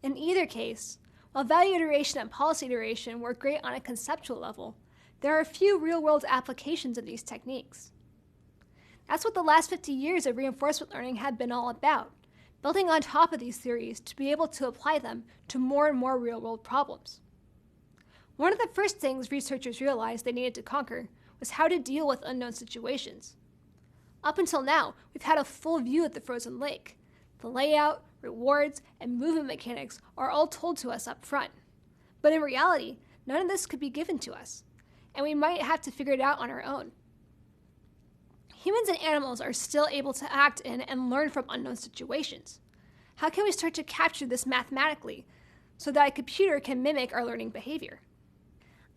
In either case, while value iteration and policy iteration work great on a conceptual level, there are few real-world applications of these techniques. That's what the last 50 years of reinforcement learning have been all about, building on top of these theories to be able to apply them to more and more real-world problems. One of the first things researchers realized they needed to conquer was how to deal with unknown situations. Up until now, we've had a full view of the frozen lake. The layout, rewards, and movement mechanics are all told to us up front. But in reality, none of this could be given to us, and we might have to figure it out on our own. Humans and animals are still able to act in and learn from unknown situations. How can we start to capture this mathematically so that a computer can mimic our learning behavior?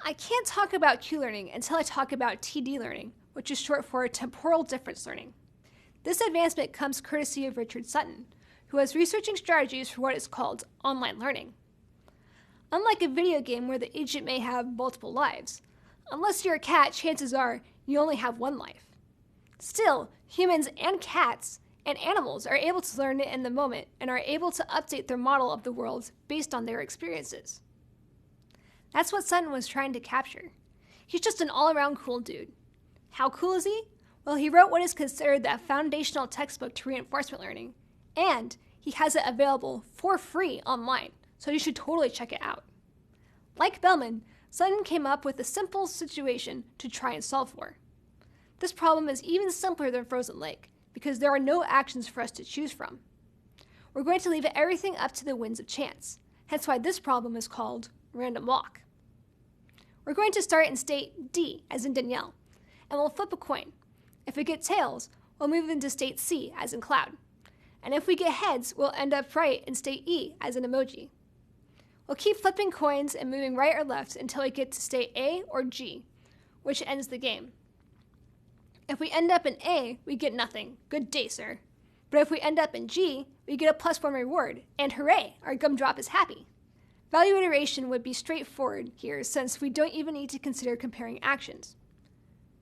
I can't talk about Q-learning until I talk about TD learning, which is short for temporal difference learning. This advancement comes courtesy of Richard Sutton, who is researching strategies for what is called online learning. Unlike a video game where the agent may have multiple lives, unless you're a cat, chances are you only have one life. Still, humans and cats and animals are able to learn in the moment and are able to update their model of the world based on their experiences. That's what Sutton was trying to capture. He's just an all-around cool dude. How cool is he? Well, he wrote what is considered the foundational textbook to reinforcement learning, and he has it available for free online, so you should totally check it out. Like Bellman, Sutton came up with a simple situation to try and solve for. This problem is even simpler than Frozen Lake, because there are no actions for us to choose from. We're going to leave everything up to the winds of chance, hence why this problem is called random walk. We're going to start in state D, as in Danielle, and we'll flip a coin. If we get tails, we'll move into state C, as in Cloud. And if we get heads, we'll end up right in state E, as in Emoji. We'll keep flipping coins and moving right or left until we get to state A or G, which ends the game. If we end up in A, we get nothing. Good day, sir. But if we end up in G, we get a +1 reward, and hooray, our gumdrop is happy. Value iteration would be straightforward here since we don't even need to consider comparing actions.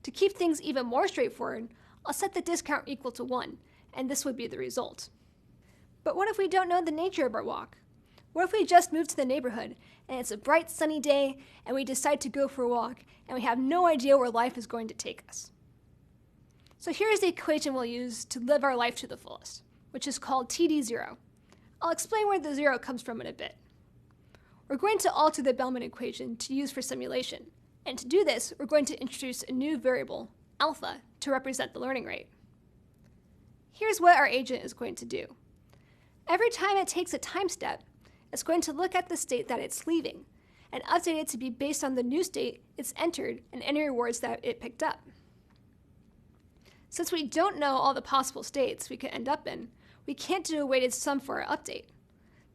To keep things even more straightforward, I'll set the discount equal to 1, and this would be the result. But what if we don't know the nature of our walk? What if we just moved to the neighborhood, and it's a bright sunny day, and we decide to go for a walk, and we have no idea where life is going to take us? So here's the equation we'll use to live our life to the fullest, which is called TD0. I'll explain where the 0 comes from in a bit. We're going to alter the Bellman equation to use for simulation, and to do this, we're going to introduce a new variable, alpha, to represent the learning rate. Here's what our agent is going to do. Every time it takes a time step, it's going to look at the state that it's leaving and update it to be based on the new state it's entered and any rewards that it picked up. Since we don't know all the possible states we could end up in, we can't do a weighted sum for our update.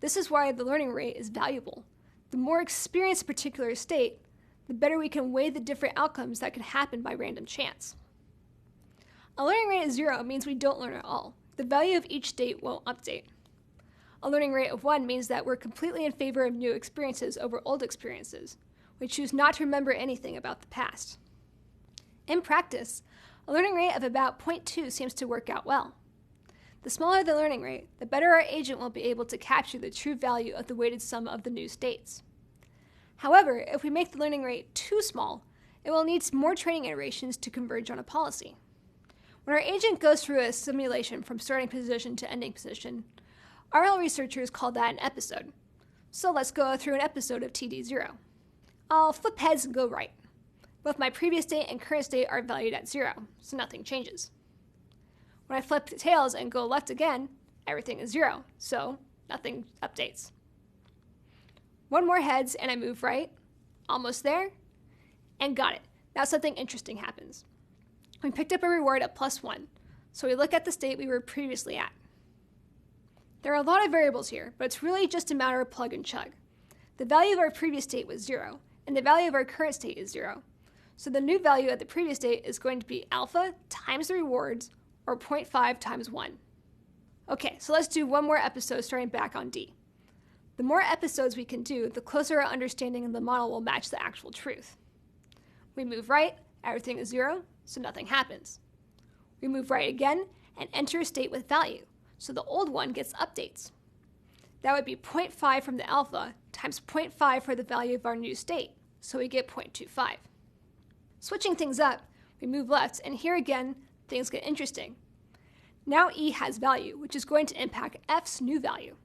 This is why the learning rate is valuable. The more experienced a particular state, the better we can weigh the different outcomes that could happen by random chance. A learning rate of 0 means we don't learn at all. The value of each state won't update. A learning rate of 1 means that we're completely in favor of new experiences over old experiences. We choose not to remember anything about the past. In practice, a learning rate of about 0.2 seems to work out well. The smaller the learning rate, the better our agent will be able to capture the true value of the weighted sum of the new states. However, if we make the learning rate too small, it will need more training iterations to converge on a policy. When our agent goes through a simulation from starting position to ending position, RL researchers call that an episode. So let's go through an episode of TD0. I'll flip heads and go right. Both my previous state and current state are valued at 0, so nothing changes. When I flip tails and go left again, everything is 0, so nothing updates. One more heads and I move right, almost there, and got it. Now something interesting happens. We picked up a reward at +1, so we look at the state we were previously at. There are a lot of variables here, but it's really just a matter of plug and chug. The value of our previous state was 0, and the value of our current state is 0. So the new value at the previous state is going to be alpha times the rewards, or 0.5 times 1. Okay, so let's do one more episode starting back on D. The more episodes we can do, the closer our understanding of the model will match the actual truth. We move right, everything is 0, so nothing happens. We move right again and enter a state with value, so the old one gets updates. that would be 0.5 from the alpha times 0.5 for the value of our new state, so we get 0.25. Switching things up, we move left, and here again, things get interesting. Now E has value, which is going to impact F's new value.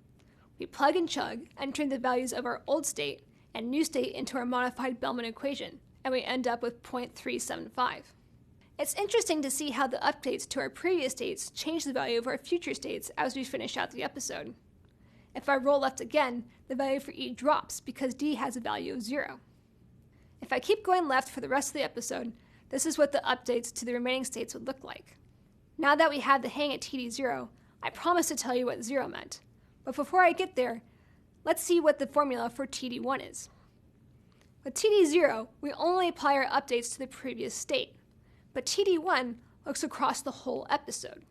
We plug and chug, entering the values of our old state and new state into our modified Bellman equation, and we end up with 0.375. It's interesting to see how the updates to our previous states change the value of our future states as we finish out the episode. If I roll left again, the value for E drops because D has a value of 0. If I keep going left for the rest of the episode, this is what the updates to the remaining states would look like. Now that we have the hang at TD0, I promise to tell you what 0 meant. But before I get there, let's see what the formula for TD1 is. With TD0, we only apply our updates to the previous state, but TD1 looks across the whole episode.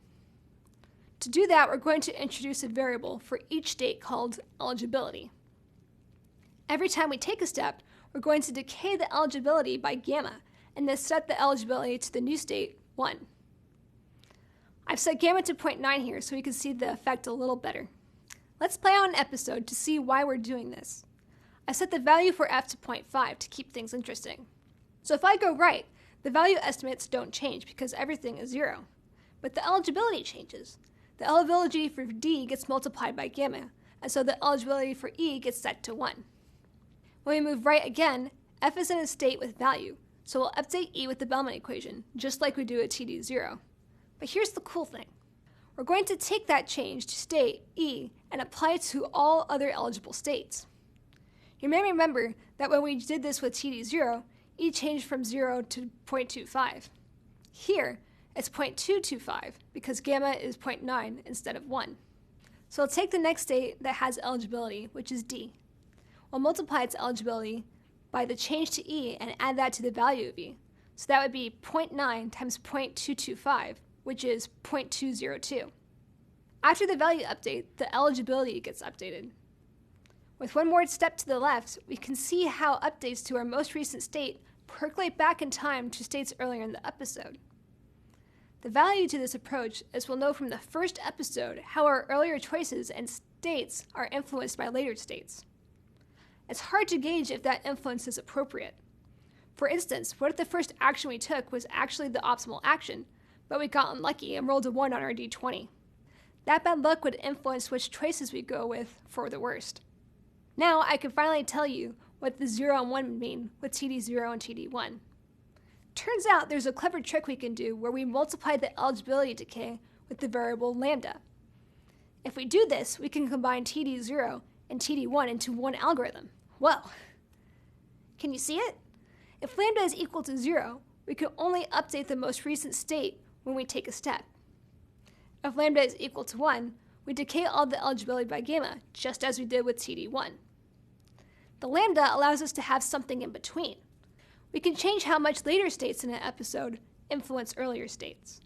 To do that, we're going to introduce a variable for each state called eligibility. Every time we take a step, we're going to decay the eligibility by gamma and then set the eligibility to the new state 1. I've set gamma to 0.9 here so we can see the effect a little better. Let's play out an episode to see why we're doing this. I set the value for F to 0.5 to keep things interesting. So if I go right, the value estimates don't change because everything is 0. But the eligibility changes. The eligibility for D gets multiplied by gamma, and so the eligibility for E gets set to 1. When we move right again, F is in a state with value, so we'll update E with the Bellman equation, just like we do at TD0. But here's the cool thing. We're going to take that change to state E and apply it to all other eligible states. You may remember that when we did this with TD0, E changed from 0 to 0.25. Here, it's 0.225 because gamma is 0.9 instead of 1. So we'll take the next state that has eligibility, which is D. We'll multiply its eligibility by the change to E and add that to the value of E. So that would be 0.9 times 0.225, which is 0.202. After the value update, the eligibility gets updated. With one more step to the left, we can see how updates to our most recent state percolate back in time to states earlier in the episode. The value to this approach is we'll know from the first episode how our earlier choices and states are influenced by later states. It's hard to gauge if that influence is appropriate. For instance, what if the first action we took was actually the optimal action, but we got unlucky and rolled a 1 on our d20? That bad luck would influence which choices we go with for the worst. Now I can finally tell you what the 0 and 1 mean with TD0 and TD1. Turns out there's a clever trick we can do where we multiply the eligibility decay with the variable lambda. If we do this, we can combine TD0 and TD1 into one algorithm. Whoa! Can you see it? If lambda is equal to 0, we can only update the most recent state when we take a step. If lambda is equal to 1, we decay all the eligibility by gamma, just as we did with TD1. The lambda allows us to have something in between. We can change how much later states in an episode influence earlier states.